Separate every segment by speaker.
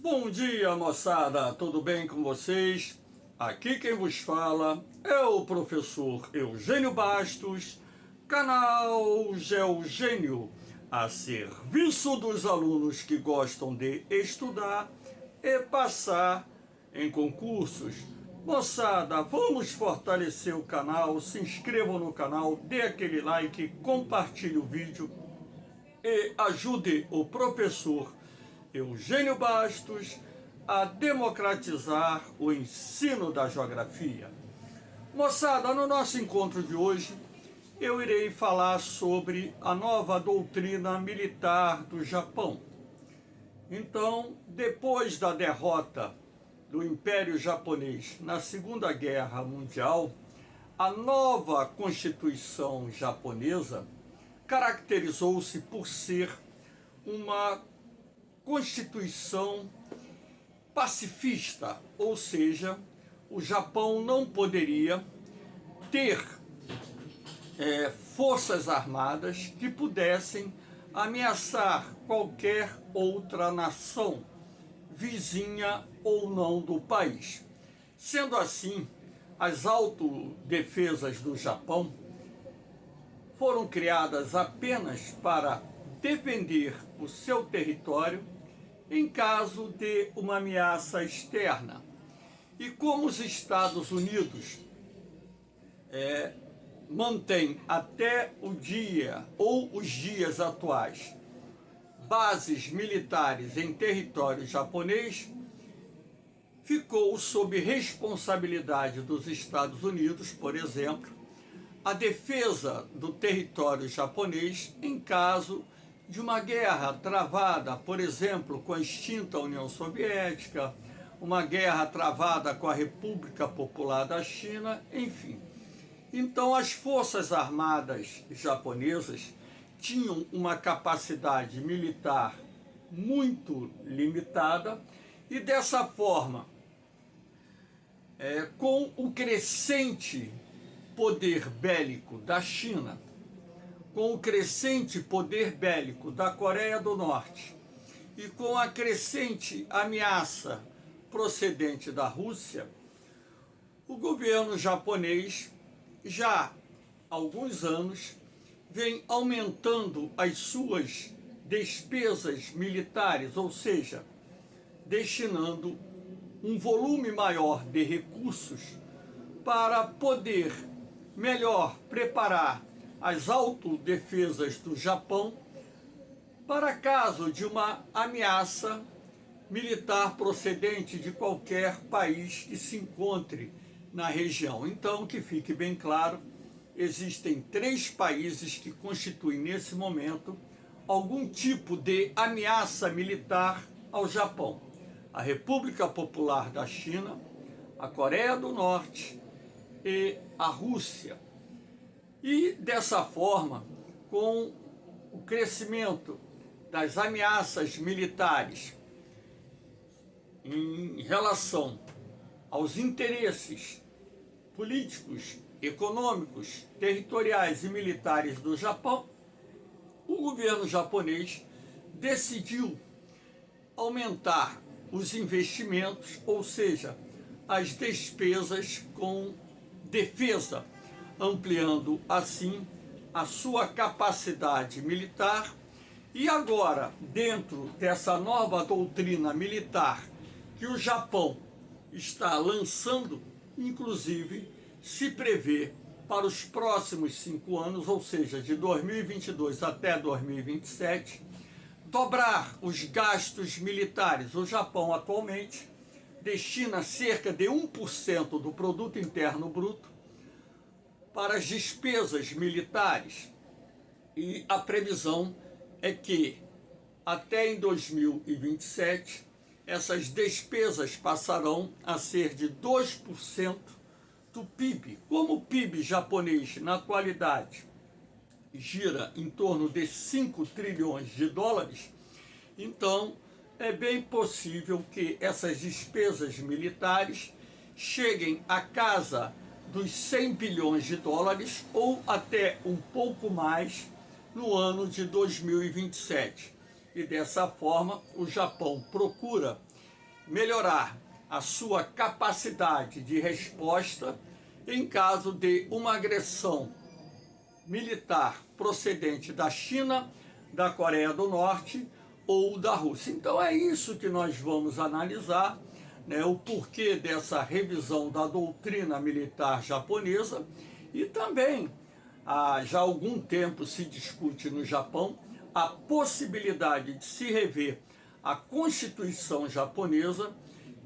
Speaker 1: Bom dia, moçada, tudo bem com vocês? Aqui quem vos fala é o professor Eugênio Bastos, canal Geogênio, a serviço dos alunos que gostam de estudar e passar em concursos. Moçada, vamos fortalecer o canal, se inscrevam no canal, dê aquele like, compartilhe o vídeo e ajude o professor Eugênio Bastos a democratizar o ensino da geografia. Moçada, no nosso encontro de hoje, eu irei falar sobre a nova doutrina militar do Japão. Então, depois da derrota do Império Japonês na Segunda Guerra Mundial, a nova Constituição japonesa caracterizou-se por ser uma Constituição pacifista, ou seja, o Japão não poderia ter forças armadas que pudessem ameaçar qualquer outra nação, vizinha ou não do país. Sendo assim, as autodefesas do Japão foram criadas apenas para defender o seu território em caso de uma ameaça externa. E como os Estados Unidos mantém até o dia ou os dias atuais bases militares em território japonês, ficou sob responsabilidade dos Estados Unidos, por exemplo, a defesa do território japonês em caso de uma guerra travada, por exemplo, com a extinta União Soviética, uma guerra travada com a República Popular da China, enfim. Então, as Forças Armadas japonesas tinham uma capacidade militar muito limitada e, dessa forma, com o crescente poder bélico da China, com o crescente poder bélico da Coreia do Norte e com a crescente ameaça procedente da Rússia, o governo japonês já há alguns anos vem aumentando as suas despesas militares, ou seja, destinando um volume maior de recursos para poder melhor preparar as autodefesas do Japão para caso de uma ameaça militar procedente de qualquer país que se encontre na região. Então, que fique bem claro, existem 3 países que constituem nesse momento algum tipo de ameaça militar ao Japão: a República Popular da China, a Coreia do Norte e a Rússia. E dessa forma, com o crescimento das ameaças militares em relação aos interesses políticos, econômicos, territoriais e militares do Japão, o governo japonês decidiu aumentar os investimentos, ou seja, as despesas com defesa, ampliando assim a sua capacidade militar. E agora, dentro dessa nova doutrina militar que o Japão está lançando, inclusive se prevê para os próximos 5 anos, ou seja, de 2022 até 2027, dobrar os gastos militares. O Japão atualmente destina cerca de 1% do produto interno bruto para as despesas militares, e a previsão é que até em 2027 essas despesas passarão a ser de 2% do PIB. Como o PIB japonês na atualidade gira em torno de 5 trilhões de dólares, então é bem possível que essas despesas militares cheguem à casa dos 100 bilhões de dólares ou até um pouco mais no ano de 2027. E dessa forma, o Japão procura melhorar a sua capacidade de resposta em caso de uma agressão militar procedente da China, da Coreia do Norte ou da Rússia. Então é isso que nós vamos analisar, né, o porquê dessa revisão da doutrina militar japonesa. E também há já algum tempo se discute no Japão a possibilidade de se rever a Constituição japonesa,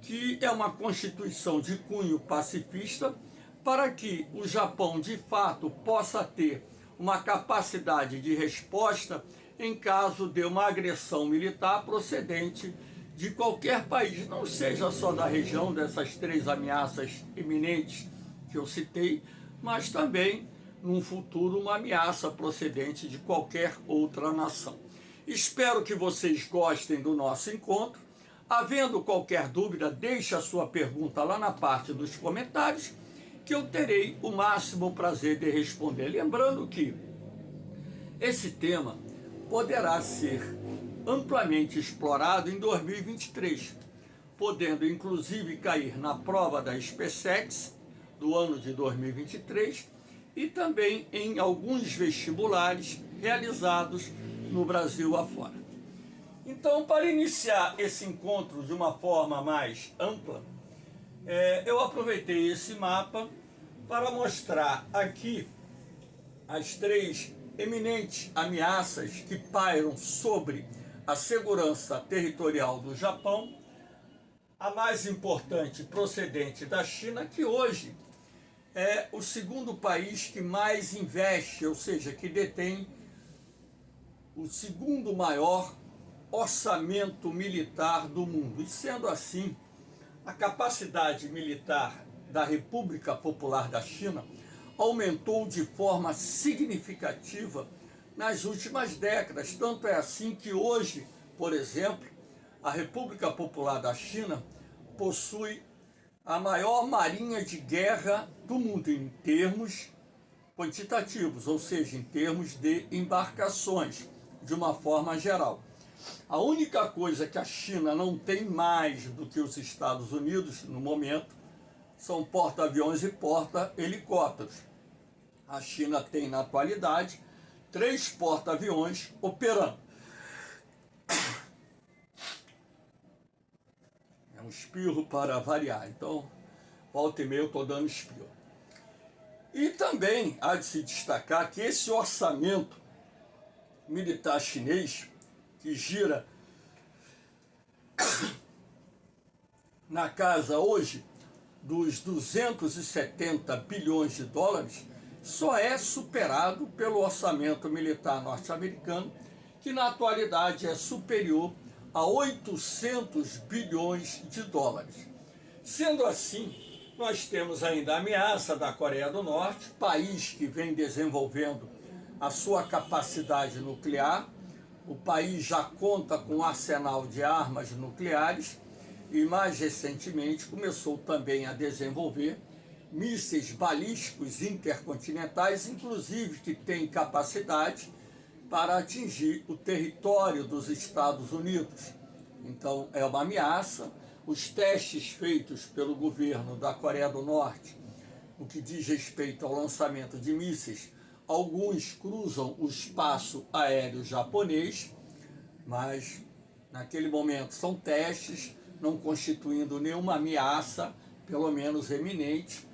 Speaker 1: que é uma Constituição de cunho pacifista, para que o Japão de fato possa ter uma capacidade de resposta em caso de uma agressão militar procedente de qualquer país, não seja só da região dessas três ameaças iminentes que eu citei, mas também, num futuro, uma ameaça procedente de qualquer outra nação. Espero que vocês gostem do nosso encontro. Havendo qualquer dúvida, deixe a sua pergunta lá na parte dos comentários, que eu terei o máximo prazer de responder. Lembrando que esse tema poderá ser amplamente explorado em 2023, podendo inclusive cair na prova da SpaceX do ano de 2023 e também em alguns vestibulares realizados no Brasil afora. Então, para iniciar esse encontro de uma forma mais ampla, eu aproveitei esse mapa para mostrar aqui as três eminentes ameaças que pairam sobre a segurança territorial do Japão. A mais importante procedente da China, que hoje é o segundo país que mais investe, ou seja, que detém o segundo maior orçamento militar do mundo. E sendo assim, a capacidade militar da República Popular da China aumentou de forma significativa nas últimas décadas. Tanto é assim que hoje, por exemplo, a República Popular da China possui a maior marinha de guerra do mundo em termos quantitativos, ou seja, em termos de embarcações, de uma forma geral. A única coisa que a China não tem mais do que os Estados Unidos no momento são porta-aviões e porta-helicópteros. A China tem na atualidade 3 porta-aviões operando. É um espirro para variar, então volta e meia eu estou dando espirro. E também há de se destacar que esse orçamento militar chinês, que gira na casa hoje dos 270 bilhões de dólares, só é superado pelo orçamento militar norte-americano, que na atualidade é superior a 800 bilhões de dólares. Sendo assim, nós temos ainda a ameaça da Coreia do Norte, país que vem desenvolvendo a sua capacidade nuclear. O país já conta com um arsenal de armas nucleares e, mais recentemente, começou também a desenvolver mísseis balísticos intercontinentais, inclusive que têm capacidade para atingir o território dos Estados Unidos. Então, é uma ameaça. Os testes feitos pelo governo da Coreia do Norte, no que diz respeito ao lançamento de mísseis, alguns cruzam o espaço aéreo japonês, mas naquele momento são testes, não constituindo nenhuma ameaça, pelo menos eminente,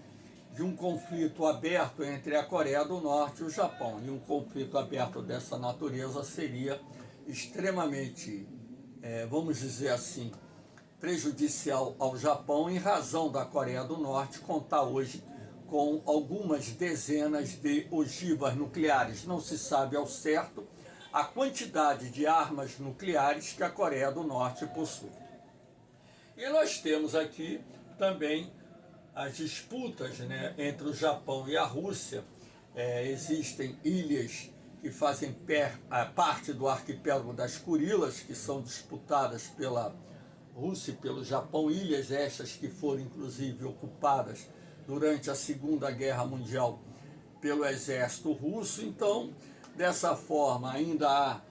Speaker 1: de um conflito aberto entre a Coreia do Norte e o Japão. E um conflito aberto dessa natureza seria extremamente, vamos dizer assim, prejudicial ao Japão, em razão da Coreia do Norte contar hoje com algumas dezenas de ogivas nucleares. Não se sabe ao certo a quantidade de armas nucleares que a Coreia do Norte possui. E nós temos aqui também as disputas, né, entre o Japão e a Rússia. Existem ilhas que fazem parte do arquipélago das Kurilas, que são disputadas pela Rússia e pelo Japão, ilhas estas que foram inclusive ocupadas durante a Segunda Guerra Mundial pelo exército russo. Então, dessa forma, ainda há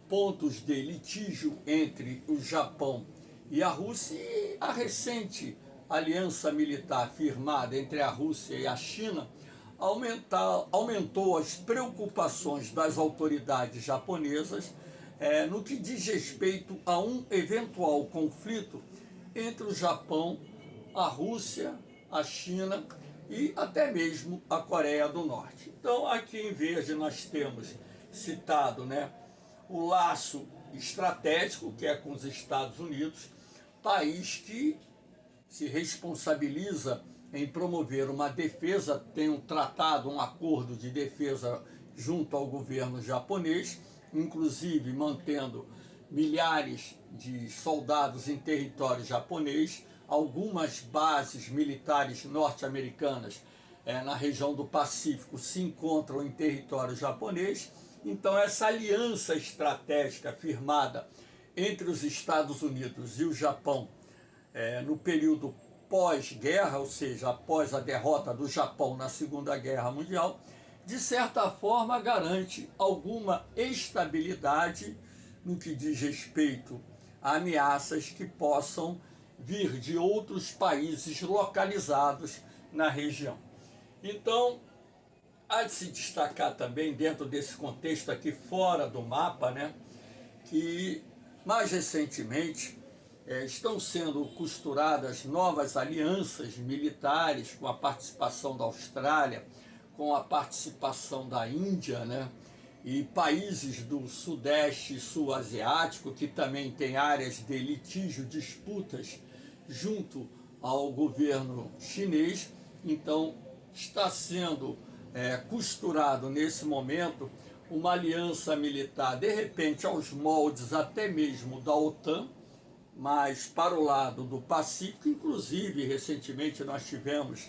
Speaker 1: pontos de litígio entre o Japão e a Rússia, e a recente aliança militar firmada entre a Rússia e a China aumentou as preocupações das autoridades japonesas no que diz respeito a um eventual conflito entre o Japão, a Rússia, a China e até mesmo a Coreia do Norte. Então, aqui em verde nós temos citado, o laço estratégico, que é com os Estados Unidos, país que se responsabiliza em promover uma defesa, tem um tratado, um acordo de defesa junto ao governo japonês, inclusive mantendo milhares de soldados em território japonês, algumas bases militares norte-americanas na região do Pacífico se encontram em território japonês. Então, essa aliança estratégica firmada entre os Estados Unidos e o Japão no período pós-guerra, ou seja, após a derrota do Japão na Segunda Guerra Mundial, de certa forma garante alguma estabilidade no que diz respeito a ameaças que possam vir de outros países localizados na região. Então, há de se destacar também, dentro desse contexto aqui fora do mapa, que mais recentemente estão sendo costuradas novas alianças militares com a participação da Austrália, com a participação da Índia, e países do Sudeste e Sul Asiático, que também tem áreas de litígio, disputas junto ao governo chinês. Então, está sendo costurado nesse momento uma aliança militar, de repente aos moldes até mesmo da OTAN, mas para o lado do Pacífico. Inclusive, recentemente nós tivemos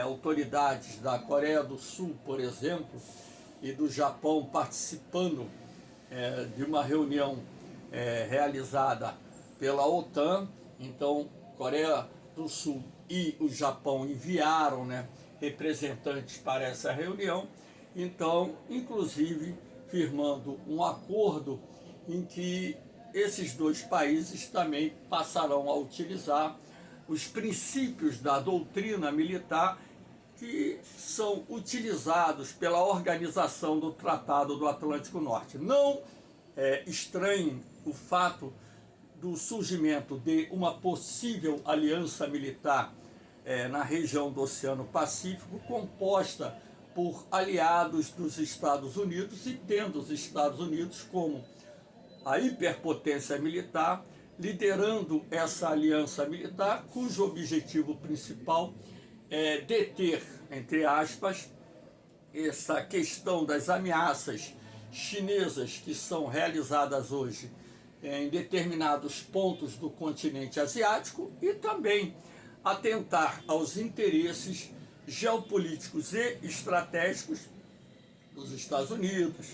Speaker 1: autoridades da Coreia do Sul, por exemplo, e do Japão participando de uma reunião realizada pela OTAN. Então, Coreia do Sul e o Japão enviaram representantes para essa reunião. Então, inclusive, firmando um acordo em que esses dois países também passarão a utilizar os princípios da doutrina militar que são utilizados pela organização do Tratado do Atlântico Norte. Não estranhem o fato do surgimento de uma possível aliança militar na região do Oceano Pacífico, composta por aliados dos Estados Unidos, e tendo os Estados Unidos como a hiperpotência militar, liderando essa aliança militar, cujo objetivo principal é deter, entre aspas, essa questão das ameaças chinesas que são realizadas hoje em determinados pontos do continente asiático, e também atentar aos interesses geopolíticos e estratégicos dos Estados Unidos,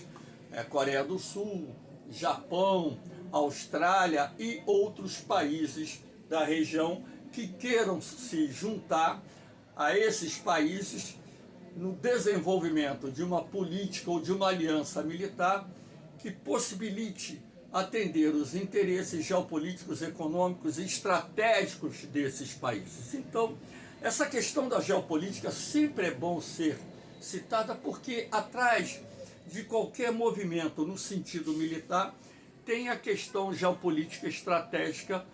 Speaker 1: Coreia do Sul, Japão, Austrália e outros países da região que queiram se juntar a esses países no desenvolvimento de uma política ou de uma aliança militar que possibilite atender os interesses geopolíticos, econômicos e estratégicos desses países. Então, essa questão da geopolítica sempre é bom ser citada, porque atrás de qualquer movimento no sentido militar tem a questão geopolítica estratégica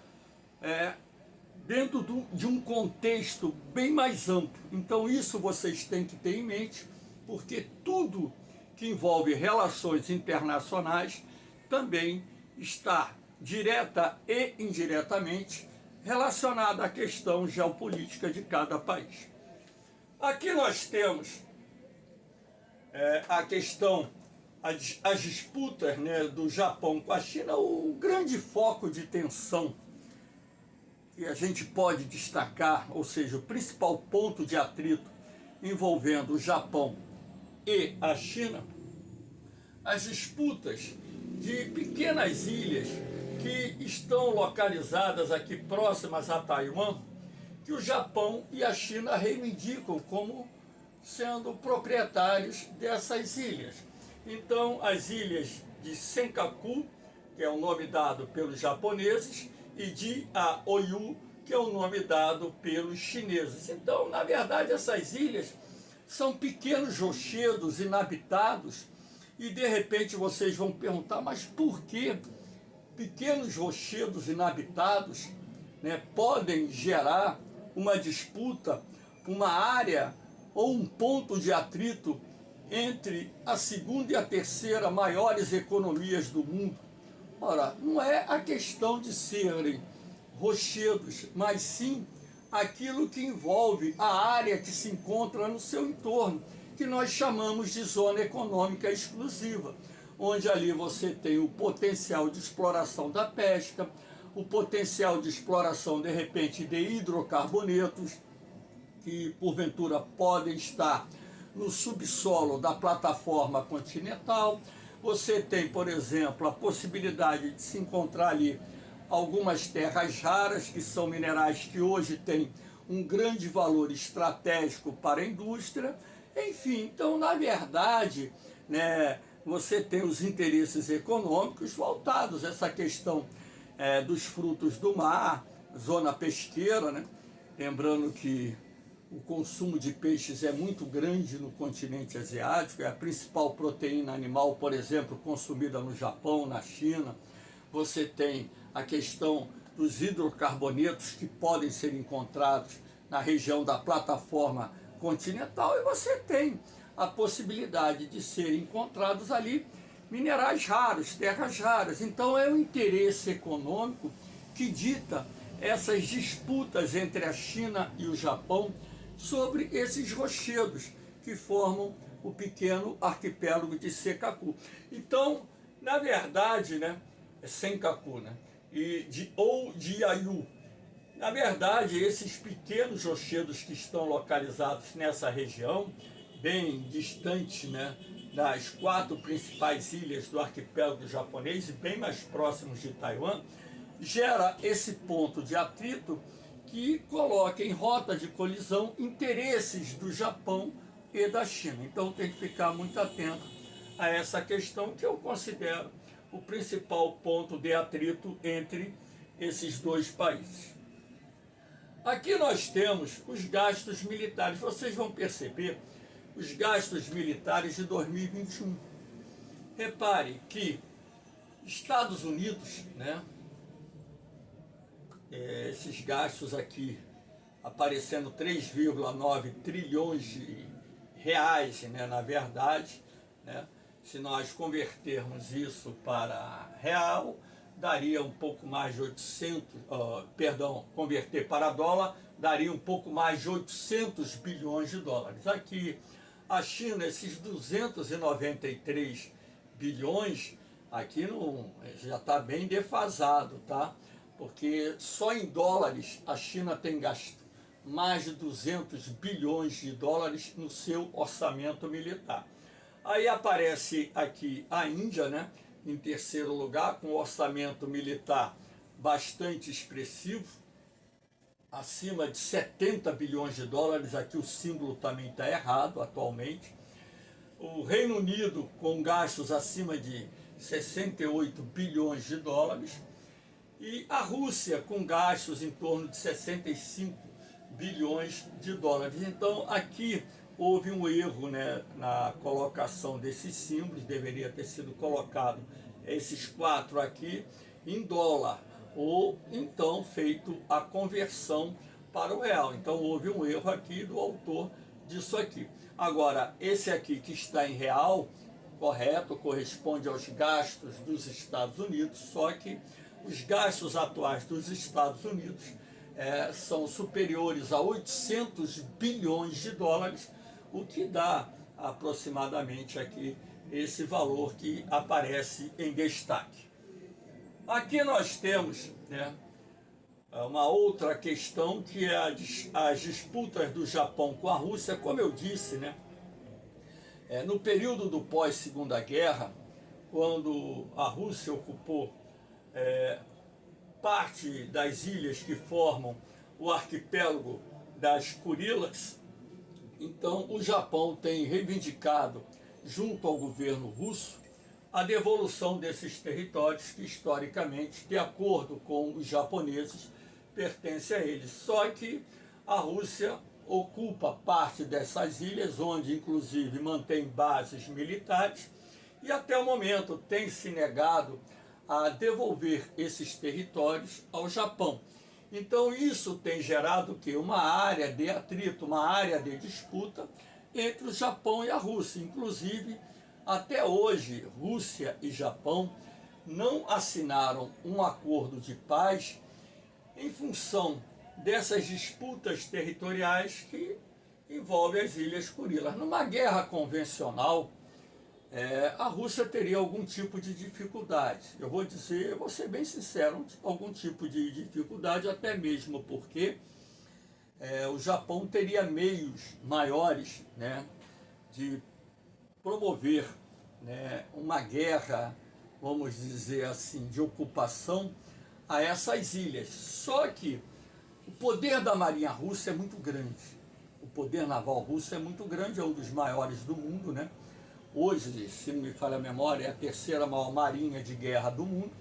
Speaker 1: dentro de um contexto bem mais amplo. Então isso vocês têm que ter em mente, porque tudo que envolve relações internacionais também está direta e indiretamente relacionada à questão geopolítica de cada país. Aqui nós temos a questão, as disputas do Japão com a China, o grande foco de tensão que a gente pode destacar, ou seja, o principal ponto de atrito envolvendo o Japão e a China, as disputas de pequenas ilhas que estão localizadas aqui próximas a Taiwan, que o Japão e a China reivindicam como sendo proprietários dessas ilhas. Então, as ilhas de Senkaku, que é o nome dado pelos japoneses, e de Aoyu, que é o nome dado pelos chineses. Então, na verdade, essas ilhas são pequenos rochedos inabitados e, de repente, vocês vão perguntar, mas por que pequenos rochedos inabitados, né, podem gerar uma disputa, uma área ou um ponto de atrito entre a segunda e a terceira maiores economias do mundo? Ora, não é a questão de serem rochedos, mas sim aquilo que envolve a área que se encontra no seu entorno, que nós chamamos de zona econômica exclusiva, onde ali você tem o potencial de exploração da pesca, o potencial de exploração, de repente, de hidrocarbonetos, que porventura podem estar no subsolo da plataforma continental. Você tem, por exemplo, a possibilidade de se encontrar ali algumas terras raras, que são minerais que hoje têm um grande valor estratégico para a indústria. Enfim, então, na verdade, né, você tem os interesses econômicos voltados a essa questão dos frutos do mar, zona pesqueira, né? Lembrando que o consumo de peixes é muito grande no continente asiático, é a principal proteína animal, por exemplo, consumida no Japão, na China. Você tem a questão dos hidrocarbonetos que podem ser encontrados na região da plataforma continental, e você tem a possibilidade de serem encontrados ali minerais raros, terras raras. Então é o interesse econômico que dita essas disputas entre a China e o Japão sobre esses rochedos que formam o pequeno arquipélago de Senkaku. Então, na verdade, né, é Senkaku, né, ou de Aoyu. Na verdade, esses pequenos rochedos que estão localizados nessa região, bem distante, né, das 4 principais ilhas do arquipélago japonês e bem mais próximos de Taiwan, gera esse ponto de atrito que coloca em rota de colisão interesses do Japão e da China. Então tem que ficar muito atento a essa questão, que eu considero o principal ponto de atrito entre esses dois países. Aqui nós temos os gastos militares. Vocês vão perceber os gastos militares de 2021. Repare que Estados Unidos, né, esses gastos aqui aparecendo 3,9 trilhões de reais, né, na verdade, né, se nós convertermos isso para real, daria um pouco mais de 800, converter para dólar, daria um pouco mais de 800 bilhões de dólares. Aqui, a China, esses 293 bilhões, aqui não, já está bem defasado, tá? Porque só em dólares a China tem gasto mais de 200 bilhões de dólares no seu orçamento militar. Aí aparece aqui a Índia, né, em terceiro lugar, com um orçamento militar bastante expressivo, acima de 70 bilhões de dólares, aqui o símbolo também está errado atualmente. O Reino Unido com gastos acima de 68 bilhões de dólares, e a Rússia com gastos em torno de 65 bilhões de dólares. Então aqui houve um erro, né, na colocação desses símbolos, deveria ter sido colocado esses 4 aqui em dólar, ou então feito a conversão para o real. Então houve um erro aqui do autor disso aqui. Agora, esse aqui que está em real, correto, corresponde aos gastos dos Estados Unidos, só que os gastos atuais dos Estados Unidos são superiores a 800 bilhões de dólares, o que dá aproximadamente aqui esse valor que aparece em destaque. Aqui nós temos, né, uma outra questão, que é as disputas do Japão com a Rússia. Como eu disse, né, no período do pós-Segunda Guerra, quando a Rússia ocupou parte das ilhas que formam o arquipélago das Kurilas, então o Japão tem reivindicado, junto ao governo russo, a devolução desses territórios que, historicamente, de acordo com os japoneses, pertencem a eles. Só que a Rússia ocupa parte dessas ilhas, onde inclusive mantém bases militares, e até o momento tem se negado a devolver esses territórios ao Japão. Então isso tem gerado o quê? Uma área de atrito, uma área de disputa entre o Japão e a Rússia. Inclusive, até hoje, Rússia e Japão não assinaram um acordo de paz em função dessas disputas territoriais que envolvem as Ilhas Kurilas. Numa guerra convencional, a Rússia teria algum tipo de dificuldade. Eu vou ser bem sincero, algum tipo de dificuldade, até mesmo porque o Japão teria meios maiores, né, de promover, né, uma guerra, vamos dizer assim, de ocupação a essas ilhas. Só que o poder da Marinha Russa é muito grande. O poder naval russo é muito grande, é um dos maiores do mundo, né? Hoje, se não me falha a memória, é a terceira maior marinha de guerra do mundo.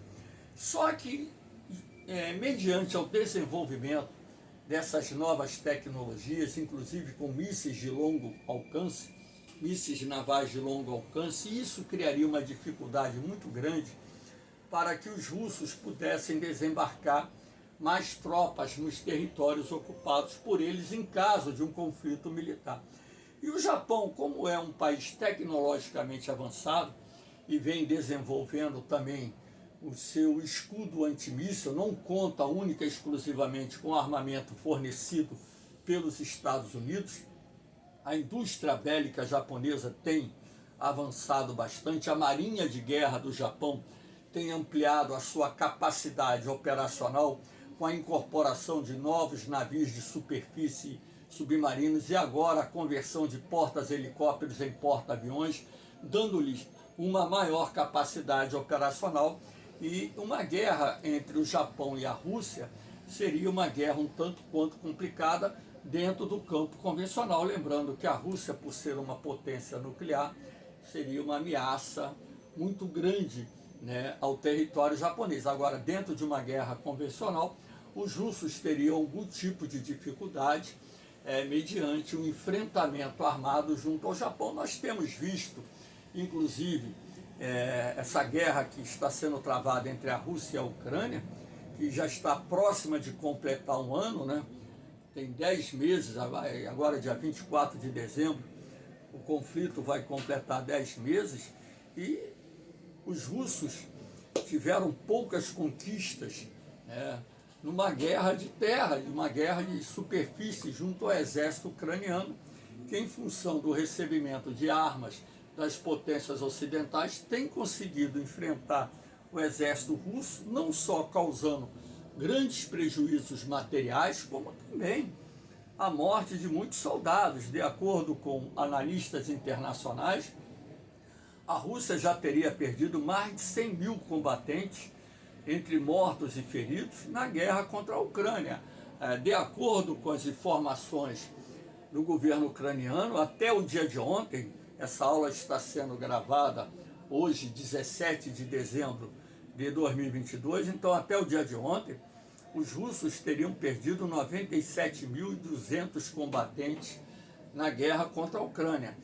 Speaker 1: Só que, mediante ao desenvolvimento dessas novas tecnologias, inclusive com mísseis de longo alcance, mísseis navais de longo alcance, isso criaria uma dificuldade muito grande para que os russos pudessem desembarcar mais tropas nos territórios ocupados por eles em caso de um conflito militar. E o Japão, como é um país tecnologicamente avançado e vem desenvolvendo também o seu escudo antimíssil, não conta única e exclusivamente com armamento fornecido pelos Estados Unidos, a indústria bélica japonesa tem avançado bastante, a Marinha de Guerra do Japão tem ampliado a sua capacidade operacional com a incorporação de novos navios de superfície submarinos e agora a conversão de porta-helicópteros em porta-aviões, dando-lhes uma maior capacidade operacional. E uma guerra entre o Japão e a Rússia seria uma guerra um tanto quanto complicada dentro do campo convencional, lembrando que a Rússia, por ser uma potência nuclear, seria uma ameaça muito grande, né, ao território japonês. Agora, dentro de uma guerra convencional, os russos teriam algum tipo de dificuldade mediante um enfrentamento armado junto ao Japão. Nós temos visto, inclusive, essa guerra que está sendo travada entre a Rússia e a Ucrânia, que já está próxima de completar um ano, né? Tem 10 meses, agora dia 24 de dezembro, o conflito vai completar 10 meses e os russos tiveram poucas conquistas, né, numa guerra de terra, uma guerra de superfície junto ao exército ucraniano, que em função do recebimento de armas das potências ocidentais tem conseguido enfrentar o exército russo, não só causando grandes prejuízos materiais, como também a morte de muitos soldados. De acordo com analistas internacionais, a Rússia já teria perdido mais de 100 mil combatentes, entre mortos e feridos, na guerra contra a Ucrânia. De acordo com as informações do governo ucraniano, até o dia de ontem, essa aula está sendo gravada hoje, 17 de dezembro de 2022, então até o dia de ontem, os russos teriam perdido 97.200 combatentes na guerra contra a Ucrânia.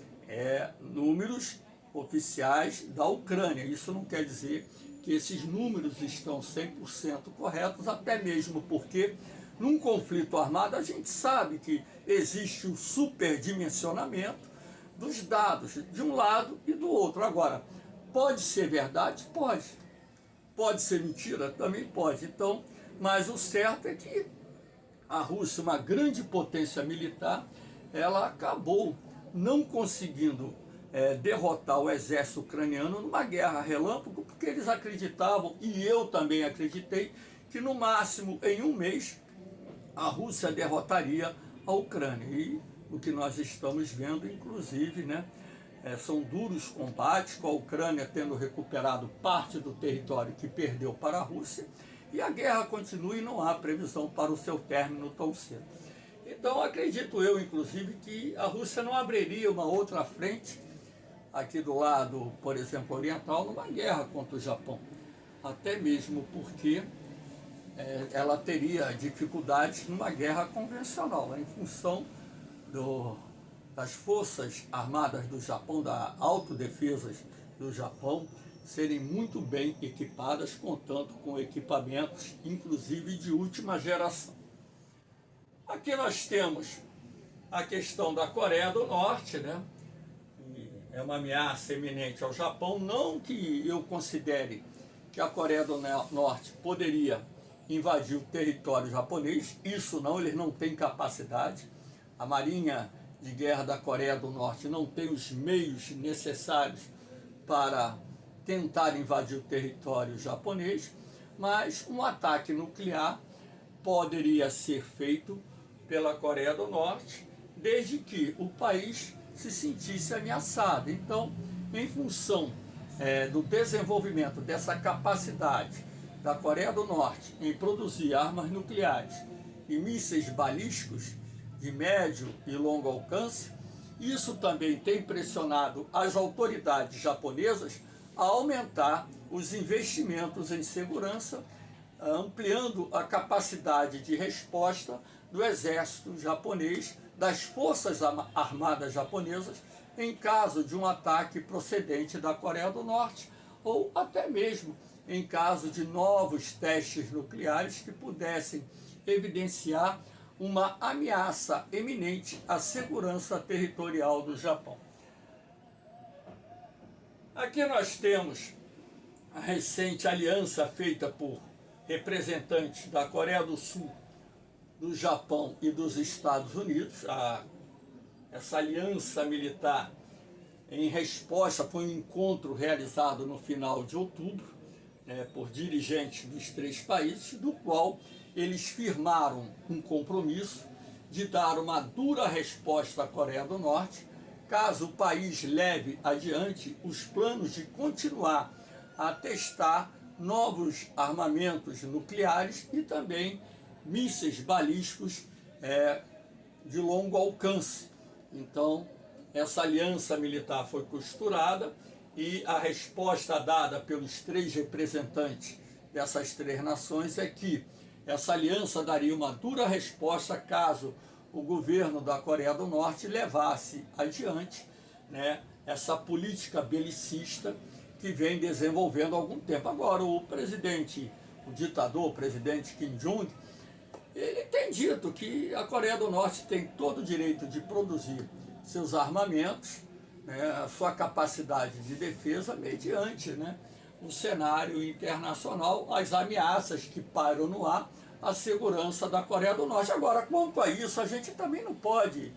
Speaker 1: Números oficiais da Ucrânia. Isso não quer dizer que esses números estão 100% corretos, até mesmo porque num conflito armado a gente sabe que existe o superdimensionamento dos dados de um lado e do outro. Agora, pode ser verdade? Pode. Pode ser mentira? Também pode. Então, mas o certo é que a Rússia, uma grande potência militar, ela acabou não conseguindo derrotar o exército ucraniano numa guerra relâmpago, porque eles acreditavam, e eu também acreditei, que no máximo em um mês a Rússia derrotaria a Ucrânia. E o que nós estamos vendo, inclusive, né, são duros combates, com a Ucrânia tendo recuperado parte do território que perdeu para a Rússia, e a guerra continua e não há previsão para o seu término tão cedo. Então acredito eu, inclusive, que a Rússia não abriria uma outra frente aqui do lado, por exemplo, oriental, numa guerra contra o Japão. Até mesmo porque ela teria dificuldades numa guerra convencional, em função das forças armadas do Japão, da autodefesa do Japão, serem muito bem equipadas, contando com equipamentos, inclusive de última geração. Aqui nós temos a questão da Coreia do Norte, né? É uma ameaça eminente ao Japão, não que eu considere que a Coreia do Norte poderia invadir o território japonês, isso não, eles não têm capacidade. A Marinha de Guerra da Coreia do Norte não tem os meios necessários para tentar invadir o território japonês, mas um ataque nuclear poderia ser feito pela Coreia do Norte, desde que o país se sentisse ameaçado. Então, em função do desenvolvimento dessa capacidade da Coreia do Norte em produzir armas nucleares e mísseis balísticos de médio e longo alcance, isso também tem pressionado as autoridades japonesas a aumentar os investimentos em segurança, ampliando a capacidade de resposta do exército japonês, das forças armadas japonesas, em caso de um ataque procedente da Coreia do Norte, ou até mesmo em caso de novos testes nucleares que pudessem evidenciar uma ameaça eminente à segurança territorial do Japão. Aqui nós temos a recente aliança feita por representantes da Coreia do Sul, do Japão e dos Estados Unidos. Essa aliança militar, em resposta, foi um encontro realizado no final de outubro, por dirigentes dos três países, do qual eles firmaram um compromisso de dar uma dura resposta à Coreia do Norte, caso o país leve adiante os planos de continuar a testar novos armamentos nucleares e também mísseis balísticos de longo alcance. Então, essa aliança militar foi costurada e a resposta dada pelos três representantes dessas três nações é que essa aliança daria uma dura resposta caso o governo da Coreia do Norte levasse adiante, essa política belicista que vem desenvolvendo há algum tempo. Agora, o ditador, o presidente Kim Jong, ele tem dito que a Coreia do Norte tem todo o direito de produzir seus armamentos, a sua capacidade de defesa, mediante o cenário internacional, as ameaças que pairam no ar, a segurança da Coreia do Norte. Agora, quanto a isso, a gente também não pode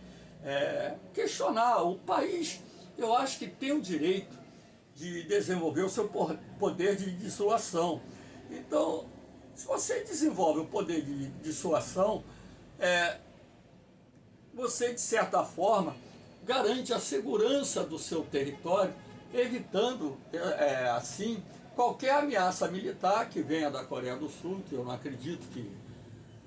Speaker 1: questionar. O país, eu acho que tem o direito de desenvolver o seu poder de dissuasão. Então, se você desenvolve o poder de dissuasão, você, de certa forma, garante a segurança do seu território, evitando, assim, qualquer ameaça militar que venha da Coreia do Sul, que eu não acredito que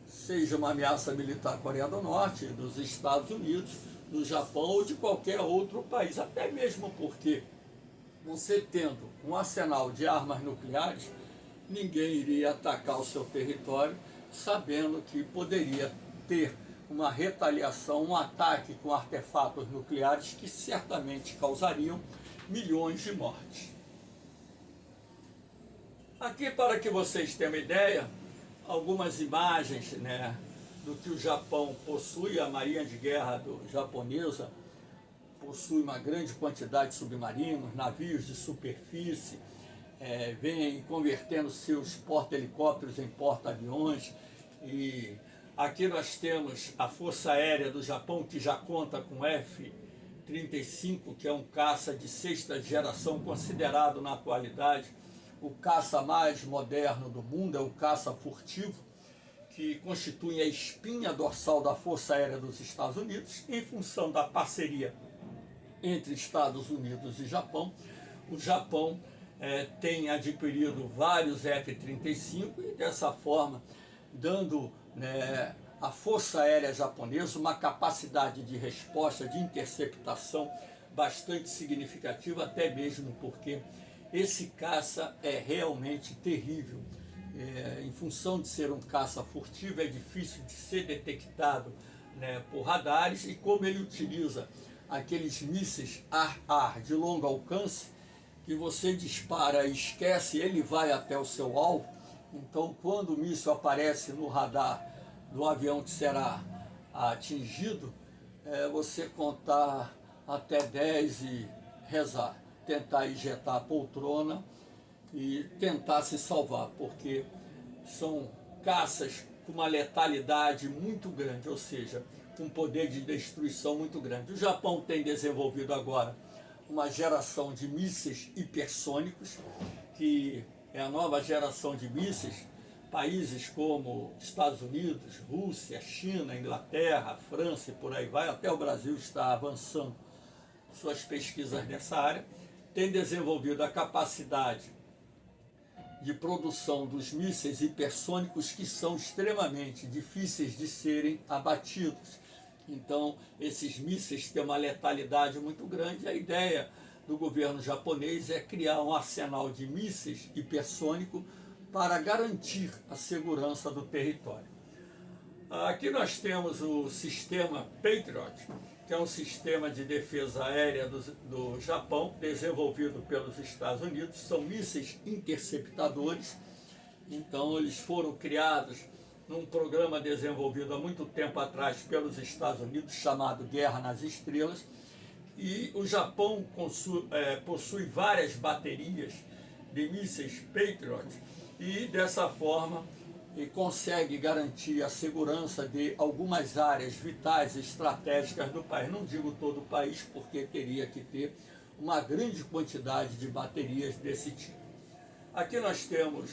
Speaker 1: seja uma ameaça militar da Coreia do Norte, dos Estados Unidos, do Japão ou de qualquer outro país. Até mesmo porque você tendo um arsenal de armas nucleares, ninguém iria atacar o seu território sabendo que poderia ter uma retaliação, um ataque com artefatos nucleares que certamente causariam milhões de mortes. Aqui, para que vocês tenham uma ideia, algumas imagens do que o Japão possui. A Marinha de Guerra japonesa possui uma grande quantidade de submarinos, navios de superfície, vem convertendo seus porta-helicópteros em porta-aviões. E aqui nós temos a Força Aérea do Japão, que já conta com F-35, que é um caça de sexta geração, considerado na atualidade o caça mais moderno do mundo. É o caça furtivo, que constitui a espinha dorsal da Força Aérea dos Estados Unidos. Em função da parceria entre Estados Unidos e Japão, o Japão tem adquirido vários F-35 e, dessa forma, dando à Força Aérea Japonesa uma capacidade de resposta, de interceptação bastante significativo, até mesmo porque esse caça é realmente terrível. Em função de ser um caça furtivo, é difícil de ser detectado, né, por radares, e como ele utiliza aqueles mísseis ar-ar de longo alcance, que você dispara e esquece, ele vai até o seu alvo. Então, quando o míssil aparece no radar do avião que será atingido, você contar até 10 e rezar, tentar injetar a poltrona e tentar se salvar, porque são caças com uma letalidade muito grande, ou seja, com um poder de destruição muito grande. O Japão tem desenvolvido agora uma geração de mísseis hipersônicos, que é a nova geração de mísseis. Países como Estados Unidos, Rússia, China, Inglaterra, França e por aí vai, até o Brasil está avançando suas pesquisas nessa área, tem desenvolvido a capacidade de produção dos mísseis hipersônicos, que são extremamente difíceis de serem abatidos. Então, esses mísseis têm uma letalidade muito grande. A ideia do governo japonês é criar um arsenal de mísseis hipersônicos para garantir a segurança do território. Aqui nós temos o sistema Patriot, que é um sistema de defesa aérea do Japão, desenvolvido pelos Estados Unidos. São mísseis interceptadores. Então, eles foram criados num programa desenvolvido há muito tempo atrás pelos Estados Unidos, chamado Guerra nas Estrelas. E o Japão possui várias baterias de mísseis Patriot, e dessa forma consegue garantir a segurança de algumas áreas vitais e estratégicas do país. Não digo todo o país, porque teria que ter uma grande quantidade de baterias desse tipo. Aqui nós temos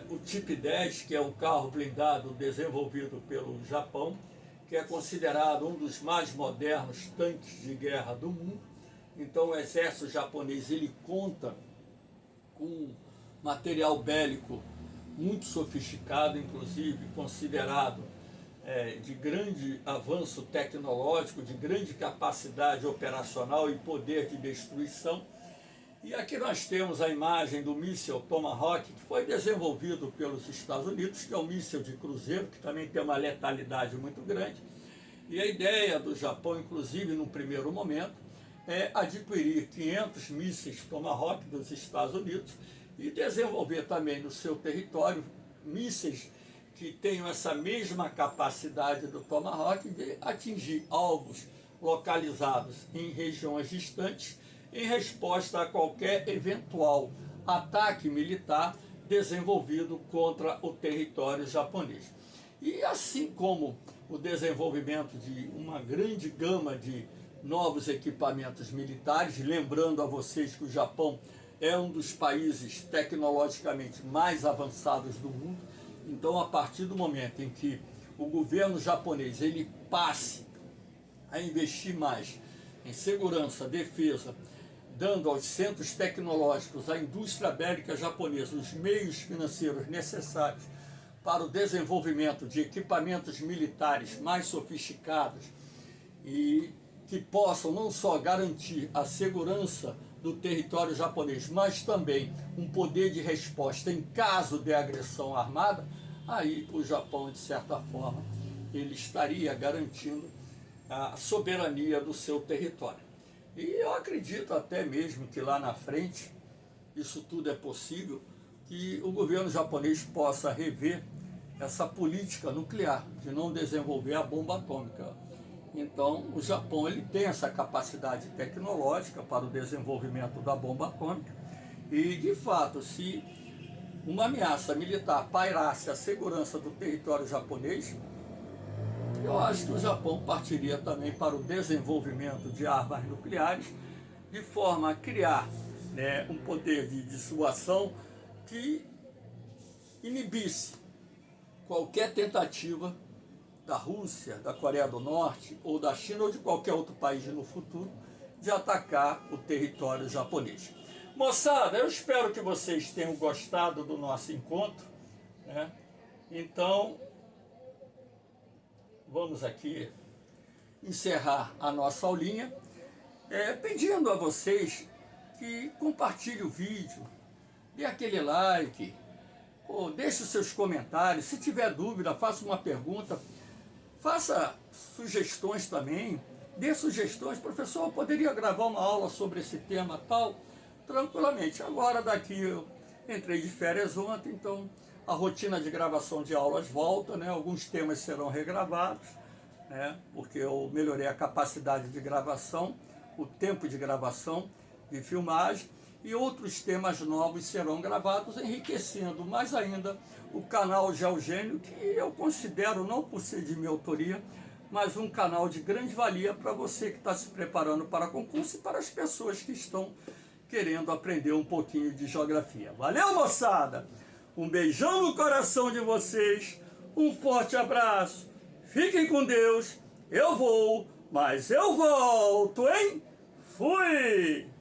Speaker 1: o Type 10, que é um carro blindado desenvolvido pelo Japão, que é considerado um dos mais modernos tanques de guerra do mundo. Então o exército japonês ele conta com material bélico muito sofisticado, inclusive considerado de grande avanço tecnológico, de grande capacidade operacional e poder de destruição. E aqui nós temos a imagem do míssil Tomahawk, que foi desenvolvido pelos Estados Unidos, que é um míssil de cruzeiro, que também tem uma letalidade muito grande. E a ideia do Japão, inclusive, no primeiro momento, é adquirir 500 mísseis Tomahawk dos Estados Unidos e desenvolver também no seu território mísseis que tenham essa mesma capacidade do Tomahawk de atingir alvos localizados em regiões distantes, em resposta a qualquer eventual ataque militar desenvolvido contra o território japonês. E assim como o desenvolvimento de uma grande gama de novos equipamentos militares, lembrando a vocês que o Japão é um dos países tecnologicamente mais avançados do mundo. Então, a partir do momento em que o governo japonês ele passe a investir mais em segurança, defesa, dando aos centros tecnológicos, à indústria bélica japonesa, os meios financeiros necessários para o desenvolvimento de equipamentos militares mais sofisticados e que possam não só garantir a segurança do território japonês, mas também um poder de resposta em caso de agressão armada, aí o Japão, de certa forma, ele estaria garantindo a soberania do seu território. E eu acredito até mesmo que lá na frente, isso tudo é possível, que o governo japonês possa rever essa política nuclear, de não desenvolver a bomba atômica. Então, o Japão ele tem essa capacidade tecnológica para o desenvolvimento da bomba atômica e, de fato, se uma ameaça militar pairasse a segurança do território japonês, eu acho que o Japão partiria também para o desenvolvimento de armas nucleares, de forma a criar um poder de dissuasão que inibisse qualquer tentativa da Rússia, da Coreia do Norte, ou da China, ou de qualquer outro país no futuro, de atacar o território japonês. Moçada, eu espero que vocês tenham gostado do nosso encontro, né? Então, vamos aqui encerrar a nossa aulinha pedindo a vocês que compartilhem o vídeo, dê aquele like, ou deixe os seus comentários. Se tiver dúvida, faça uma pergunta, faça sugestões também, dê sugestões. Professor, eu poderia gravar uma aula sobre esse tema tal? Tranquilamente. Agora daqui eu entrei de férias ontem, então a rotina de gravação de aulas volta, né? Alguns temas serão regravados, né? Porque eu melhorei a capacidade de gravação, o tempo de gravação, de filmagem, e outros temas novos serão gravados, enriquecendo mais ainda o canal Geogênio, que eu considero, não por ser de minha autoria, mas um canal de grande valia para você que está se preparando para concurso e para as pessoas que estão querendo aprender um pouquinho de geografia. Valeu, moçada! Um beijão no coração de vocês, um forte abraço, fiquem com Deus, eu vou, mas eu volto, hein? Fui!